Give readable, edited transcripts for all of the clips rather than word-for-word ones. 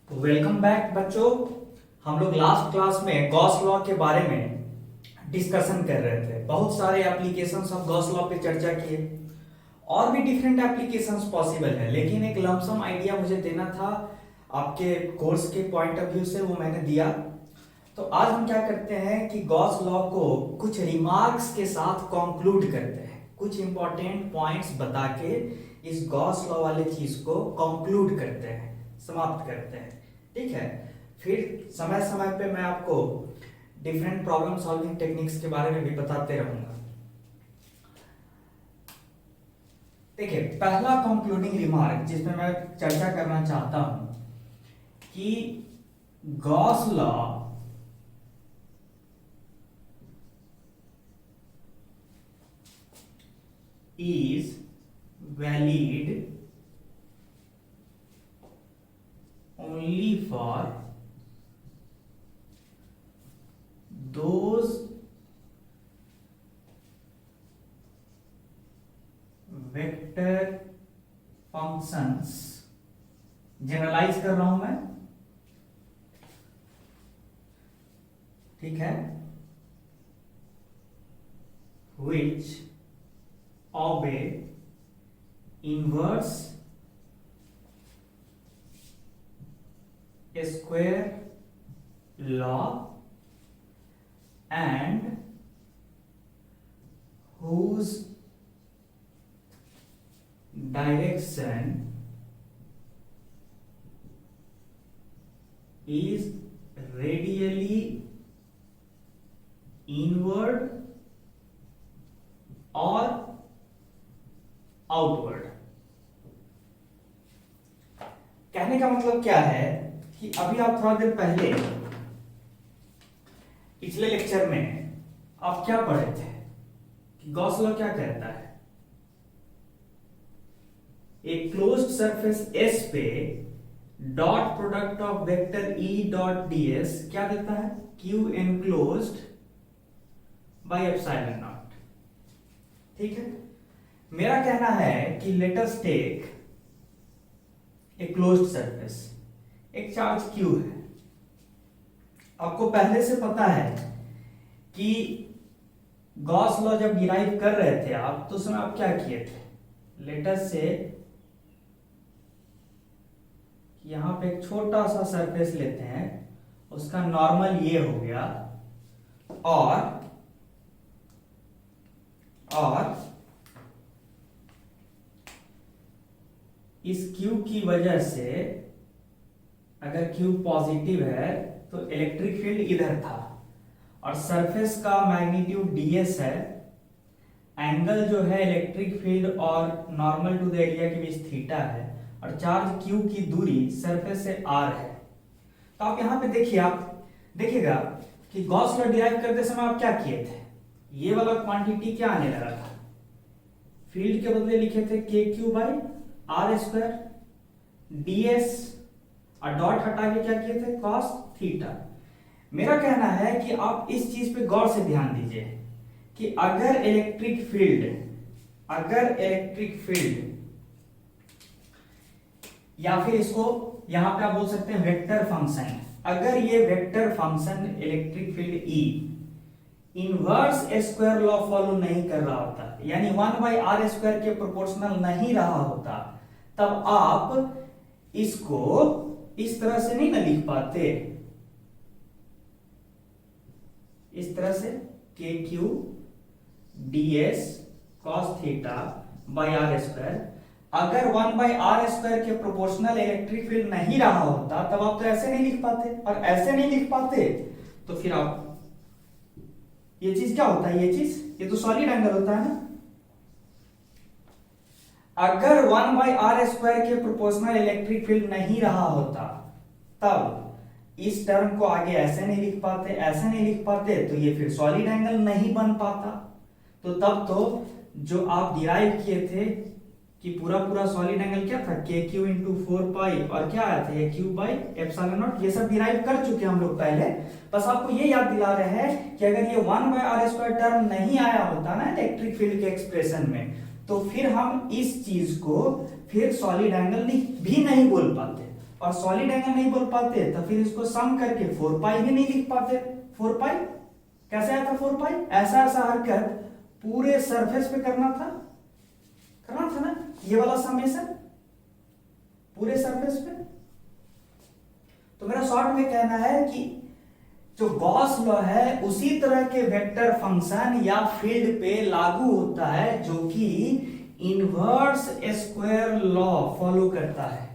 Welcome back बच्चों। हम लोग लास्ट क्लास में गॉस लॉ के बारे में डिस्कशन कर रहे थे। बहुत सारे एप्लीकेशंस ऑफ गॉस लॉ पे चर्चा किए। और भी डिफरेंट एप्लीकेशंस पॉसिबल है, लेकिन एक लमसम आइडिया मुझे देना था आपके कोर्स के पॉइंट ऑफ व्यू से, वो मैंने दिया। तो आज हम क्या करते हैं कि गॉस लॉ को कुछ रिमार्क्स के साथ कंक्लूड करते हैं, कुछ इंपॉर्टेंट पॉइंट्स बता के इस गॉस लॉ वाले चीज को कंक्लूड करते हैं, समाप्त करते हैं। ठीक है, फिर समय समय पे मैं आपको डिफरेंट प्रॉब्लम सॉल्विंग टेक्निक्स के बारे में भी बताते रहूंगा। देखिए, पहला कंक्लूडिंग रिमार्क जिसमें मैं चर्चा करना चाहता हूं कि Gauss law is valid only for those vector functions, generalise कर रहा हूं मैं, ठीक है, which obey inverse square law and whose direction is radially inward or outward. कहने का मतलब क्या है कि अभी आप थोड़ा देर पहले पिछले लेक्चर में आप क्या पढ़े थे कि गॉस लॉ क्या कहता है, एक क्लोज्ड सरफेस एस पे dot product of vector E dot ds क्या देता है, Q enclosed by epsilon naught. ठीक है, मेरा कहना है कि let us take a closed surface, एक चार्ज क्यू है। आपको पहले से पता है कि गॉस लॉ जब डिराइव कर रहे थे आप, तो उसमें आप क्या किए थे, लेट अस से यहां पे एक छोटा सा सरफेस लेते हैं, उसका नॉर्मल ये हो गया, और इस Q की वजह से अगर Q पॉजिटिव है तो इलेक्ट्रिक फील्ड इधर था, और सरफेस का मैग्नीट्यूड ds है, एंगल जो है इलेक्ट्रिक फील्ड और नॉर्मल टू द एरिया के बीच थीटा है, और चार्ज Q की दूरी सरफेस से r है। तो आप यहां पे देखिए, आप देखिएगा कि गॉस लॉ डिराइव करते समय आप क्या किए थे, ये वाला क्वांटिटी क्या आने लगा था, फील्ड के बदले लिखे थे KQ by r square ds, और डॉट हटा के क्या किए थे, cos थीटा। मेरा कहना है कि आप इस चीज पे गौर से ध्यान दीजिए कि अगर इलेक्ट्रिक फील्ड या फिर इसको यहां पे आप बोल सकते हैं वेक्टर फंक्शन, अगर ये vector function electric field E inverse square law follow नहीं कर रहा होता, यानी 1/r स्क्वायर के प्रोपोर्शनल नहीं रहा होता, तब आप इसको इस तरह से नहीं ना लिख पाते, इस तरह से KQ ds cos theta by r square. अगर 1/r स्क्वायर के प्रोपोर्शनल इलेक्ट्रिक फील्ड नहीं रहा होता, तब आप तो ऐसे नहीं लिख पाते, और ऐसे नहीं लिख पाते तो फिर आप ये चीज क्या होता है, ये तो सॉलिड एंगल होता है ना। अगर 1/r स्क्वायर के प्रोपोर्शनल इलेक्ट्रिक फील्ड नहीं रहा होता, तब इस टर्म को आगे ऐसे नहीं लिख पाते, ऐसे नहीं लिख पाते, तो ये फिर सॉलिड एंगल नहीं बन पाता। तो तब तो जो आप डिराइव किए थे कि पूरा सॉलिड एंगल क्या था, KQ इंटू 4 और क्या आया था, ये Q बाई एप्सिलॉन नॉट, ये सब डिराइव कर चुके हम लोग पहले। बस आपको ये याद दिला रहे हैं कि अगर ये 1/r स्क्वायर टर्म नहीं आया होता ना इलेक्ट्रिक फील्ड के एक्सप्रेशन में, तो फिर हम इस चीज को फिर सॉलिड एंगल भी नहीं बोल पाते। और सॉलिड एंगल नहीं बोल पाते तो फिर इसको सम करके 4 पाई भी नहीं लिख पाते। 4 पाई कैसे आया था? 4 पाई ऐसा ऐसा हरकत पूरे सरफेस पे करना था ना, ये वाला समेशन पूरे सरफेस पे। तो मेरा शॉर्ट में कहना है कि जो गॉस लॉ है उसी तरह के वेक्टर फंक्शन या फील्ड पे लागू होता है जो कि इनवर्स स्क्वायर लॉ फॉलो करता है।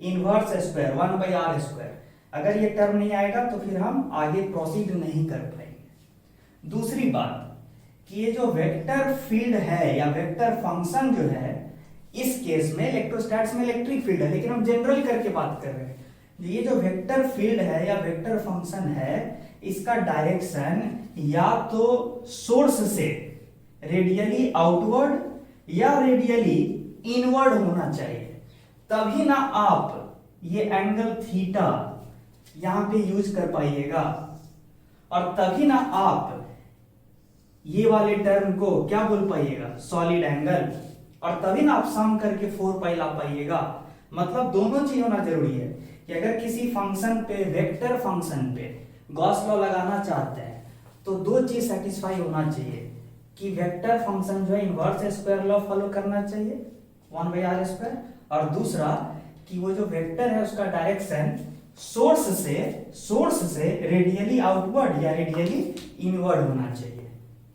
Inverse square 1/r²। अगर ये टर्म नहीं आएगा तो फिर हम आगे प्रोसीड नहीं कर पाएंगे। दूसरी बात कि ये जो वेक्टर फील्ड है या वेक्टर फंक्शन जो है, इस केस में इलेक्ट्रोस्टैट्स में इलेक्ट्रिक फील्ड है, लेकिन हम जनरल करके बात कर रहे हैं। ये जो वेक्टर फील्ड है या वेक्टर फंक्शन है, इसका डायरेक्शन या तो सोर्स से रेडियली आउटवर्ड या रेडियली इनवर्ड होना चाहिए, तभी ना आप ये एंगल थीटा यहां पे यूज कर पाइएगा, और तभी ना आप ये वाले टर्म को क्या बोल पाइएगा? सॉलिड एंगल, और तभी ना आप सम करके 4 पाई ला पाइएगा। मतलब दोनों चीज होना जरूरी है कि अगर किसी फंक्शन पे, वेक्टर फंक्शन पे गॉस लॉ लगाना चाहते हैं तो दो चीज सेटिस्फाई होना चाहिए कि वेक्टर फंक्शन जो है इनवर्स स्क्वायर लॉ फॉलो करना चाहिए 1/r², और दूसरा कि वो जो वेक्टर है उसका डायरेक्शन सोर्स से रेडियली आउटवर्ड या रेडियली इनवर्ड होना चाहिए।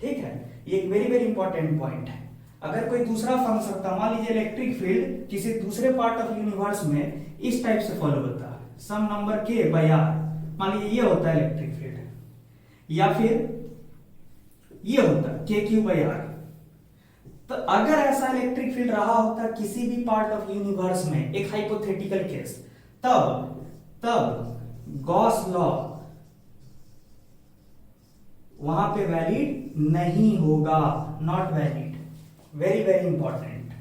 ठीक है, ये एक वेरी वेरी इंपॉर्टेंट पॉइंट है। अगर कोई दूसरा फंक्शन होता, मान लीजिए इलेक्ट्रिक फील्ड किसी दूसरे पार्ट ऑफ यूनिवर्स में इस टाइप से फॉलो होता है, सम नंबर k/r, मान लीजिए ये होता है इलेक्ट्रिक फील्ड, या फिर ये होता है k/r। तो अगर ऐसा इलेक्ट्रिक फील्ड रहा होता किसी भी पार्ट ऑफ यूनिवर्स में, एक हाइपोथेटिकल केस, तब गॉस लॉ वहां पे वैलिड नहीं होगा, not valid. Very very important.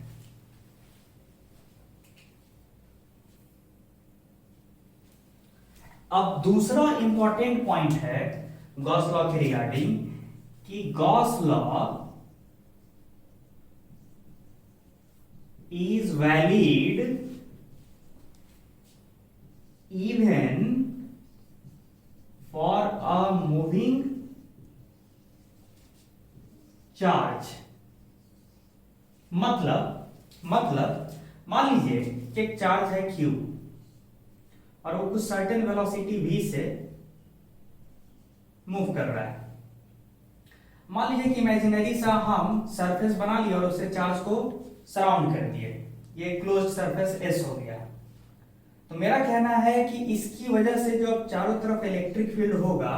अब दूसरा इंपॉर्टेंट पॉइंट है गॉस लॉ के रिगार्डिंग कि Gauss law is valid even for a moving charge। मतलब मान लीजिए कि एक चार्ज है Q और वो कुछ सर्टेन वेलोसिटी v से मूव कर रहा है। मान लीजिए कि इमेजिनरी सा हम सरफेस बना लिया और उससे चार्ज को सराउंड कर दिए, ये क्लोज्ड सरफेस S हो गया। तो मेरा कहना है कि इसकी वजह से जो अब चारों तरफ इलेक्ट्रिक फील्ड होगा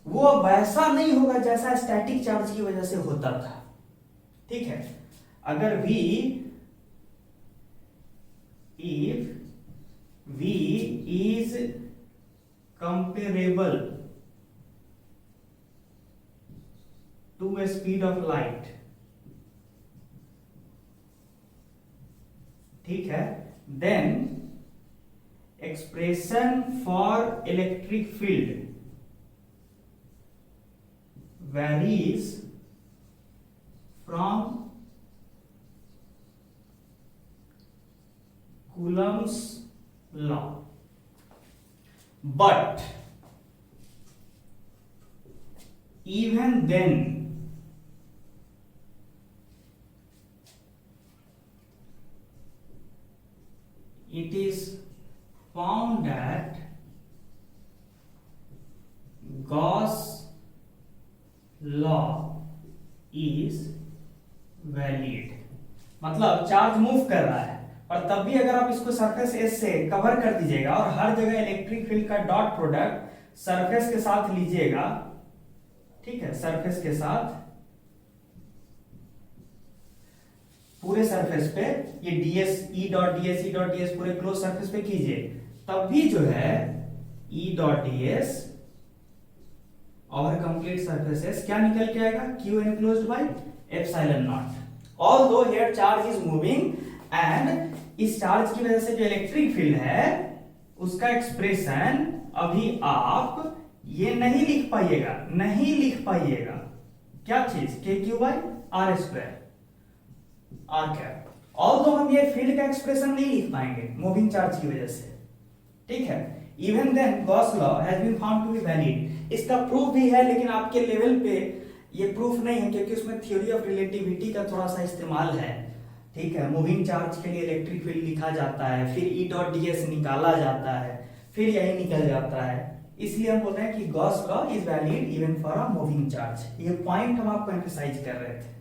वो वैसा नहीं होगा जैसा स्टैटिक चार्ज की वजह से होता था। ठीक है, अगर if V is comparable to a speed of light, ठीक है, then expression for electric field varies from Coulomb's law, but even then it is found that Gauss law is valid। मतलब चार्ज मूव कर रहा है और तब भी अगर आप इसको सरफेस एस से कवर कर दीजिएगा और हर जगह इलेक्ट्रिक फील्ड का डॉट प्रोडक्ट सरफेस के साथ लीजिएगा, ठीक है, सरफेस के साथ पूरे सरफेस पे ये ds E dot ds E dot ds पूरे क्लोज सरफेस पे कीजिए, तब भी जो है E dot ds over complete surface S क्या निकल के आएगा? Q enclosed by epsilon naught। Although here charge is moving and इस चार्ज की वजह से जो इलेक्ट्रिक फील्ड है उसका एक्सप्रेशन अभी आप ये नहीं लिख पाइएगा, क्या चीज? KQ by R² r cap. Although हम ये फील्ड का एक्सप्रेशन नहीं लिख पाएंगे मूविंग चार्ज की वजह से, ठीक है। Even then Gauss law has been found to be valid, इसका प्रूफ भी है, लेकिन आपके लेवल पे ये प्रूफ नहीं है क्योंकि उसमें थ्योरी ऑफ रिलेटिविटी का थोड़ा सा इस्तेमाल है, ठीक है। मूविंग चार्ज के लिए इलेक्ट्रिक फील्ड लिखा जाता है, फिर ई डॉट डी एस निकाला जाता है, फिर यही निकल जाता है, इसलिए हम बोल रहे हैं कि Gauss law is valid even for a moving charge. ये पॉइंट हम आपको एम्फसाइज कर रहे थे।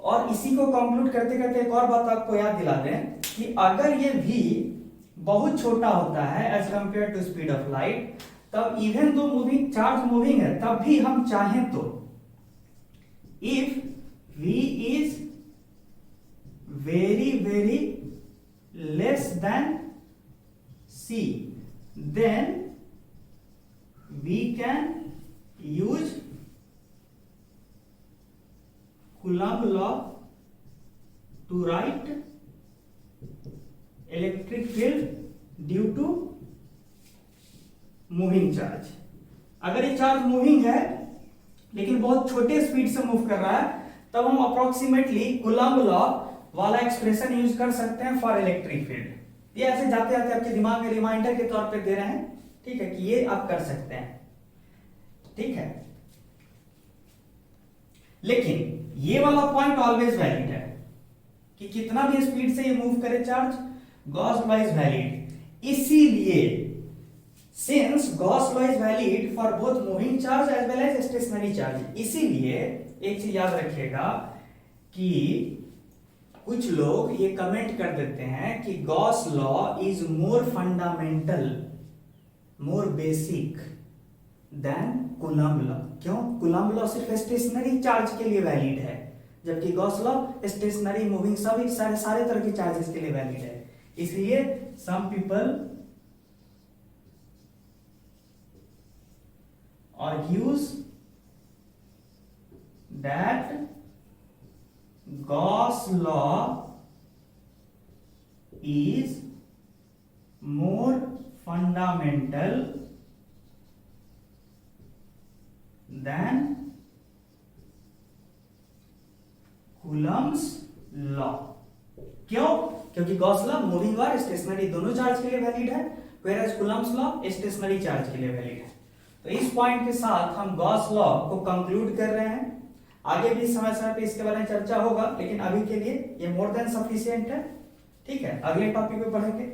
और इसी को कंक्लूड करते करते एक और बात आपको याद दिला दें कि अगर ये v बहुत छोटा होता है as compare to speed of light, तब even though moving charge moving है, तब भी हम चाहें तो if v is very very less than c, then we can use Coulomb law to write electric field due to moving charge। अगर ये charge moving है लेकिन बहुत छोटे स्पीड से मूव कर रहा है, तब हम अप्रोक्सीमेटली Coulomb लॉ वाला एक्सप्रेशन यूज कर सकते हैं फॉर इलेक्ट्रिक फील्ड। ये ऐसे जाते जाते आपके दिमाग में रिमाइंडर के तौर पे दे रहे हैं, ठीक है, कि ये आप कर सकते हैं, ठीक है। लेकिन ये वाला पॉइंट ऑलवेज वैलिड है कि कितना भी स्पीड से ये मूव करे charge, Gauss law is valid. इसीलिए since Gauss law is valid for both moving charge as well as stationary charge, इसीलिए एक चीज याद रखिएगा कि कुछ लोग ये कमेंट कर देते हैं कि Gauss law is more fundamental, more basic than Coulomb law. क्यों? कूलम्ब लॉ सिर्फ स्टेशनरी चार्ज के लिए वैलिड है, जबकि गॉस लॉ स्टेशनरी मूविंग सभी सारे तरह के चार्जेस के लिए वैलिड है। इसलिए some people argues that Gauss law is more fundamental than Coulomb's law। क्यों? क्योंकि गॉस लॉ मूविंग और स्टेशनरी दोनों चार्ज के लिए वैलिड है, whereas Coulomb's law stationery charge के लिए वैलिड है। तो इस पॉइंट के साथ हम गॉस लॉ को कंक्लूड कर रहे हैं। आगे भी समय समय पे इसके बारे में चर्चा होगा, लेकिन अभी के लिए ये मोर देन सफिशिएंट है, ठीक है। अगले टॉपिक पे पढ़ेंगे।